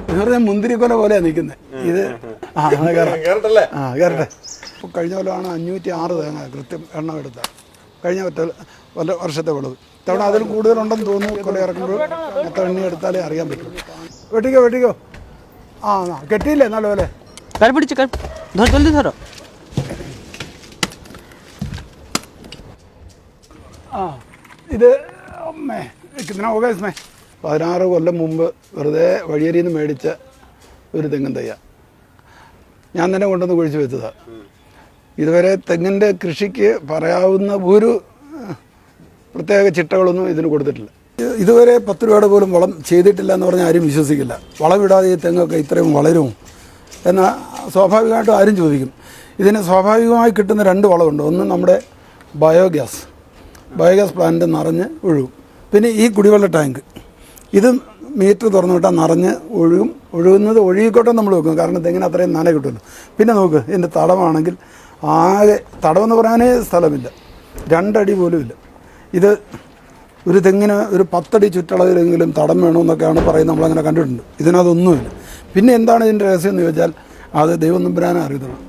എന്ന് പറഞ്ഞാൽ മുന്തിരിക്കൊല പോലെയാണ് നിൽക്കുന്നത് ഇത്. കയറട്ടെ. ഇപ്പോൾ കഴിഞ്ഞ കൊല്ലമാണ് 506 തേങ്ങ കൃത്യം എണ്ണം എടുത്ത കഴിഞ്ഞ വർഷത്തെ വിളവ്. ഇത്തവണ അതിൽ കൂടുതലുണ്ടെന്ന് തോന്നുന്നു. കൊല ഇറക്കുമ്പോൾ മൊത്തം എണ്ണി എടുത്താലേ അറിയാൻ പറ്റും. വെട്ടിക്കോ. കെട്ടിയില്ലേ നല്ലപോലെ. ജൽദി ധരോ. ഇത് കിतना होगा इसमें 16 കൊല്ലം മുമ്പ് വെറുതെ വഴിയരിയിൽ നിന്ന് മേടിച്ച ഒരു തെങ്ങിൻ തയ്യ ഞാൻ തന്നെ കൊണ്ടുവന്ന് കുഴിച്ച് വെച്ചതാണ്. ഇതുവരെ തെങ്ങിൻ്റെ കൃഷിക്ക് പറയാവുന്ന ഒരു പ്രത്യേക ചിട്ടകളൊന്നും ഇതിന് കൊടുത്തിട്ടില്ല. ഇതുവരെ 10 രൂപയുടെ പോലും വളം ചെയ്തിട്ടില്ല എന്ന് പറഞ്ഞാൽ ആരും വിശ്വസിക്കില്ല. വളമിടാതെ ഈ തെങ്ങൊക്കെ ഇത്രയും വളരുമോ എന്നാൽ സ്വാഭാവികമായിട്ടും ആരും ചോദിക്കും. ഇതിന് സ്വാഭാവികമായി കിട്ടുന്ന 2 വളമുണ്ട്. ഒന്ന് നമ്മുടെ ബയോഗ്യാസ് പ്ലാന്റ് നിറഞ്ഞ് ഒഴുകും. പിന്നെ ഈ കുടിവെള്ള ടാങ്ക് ഇത് മീറ്റർ തുറന്നു വിട്ടാൽ നിറഞ്ഞ് ഒഴുകുന്നത് ഒഴുകിക്കോട്ടെ നമ്മൾ വെക്കും. കാരണം തെങ്ങിന് അത്രയും നന കിട്ടുമല്ലോ. പിന്നെ നോക്ക് ഇതിൻ്റെ തടമാണെങ്കിൽ ആകെ തടമെന്ന് പറയാനേ സ്ഥലമില്ല, 2 അടി പോലും ഇല്ല. ഇത് ഒരു തെങ്ങിന് ഒരു 10 അടി ചുറ്റളവിലെങ്കിലും തടം വേണമെന്നൊക്കെയാണ് പറയുന്നത്. നമ്മളങ്ങനെ കണ്ടിട്ടുണ്ട്. ഇതിനകത്തൊന്നുമില്ല. പിന്നെ എന്താണ് ഇതിൻ്റെ രഹസ്യം എന്ന് ചോദിച്ചാൽ അത് ദൈവം തമ്പുരാനെ അറിയത്തുള്ളൂ.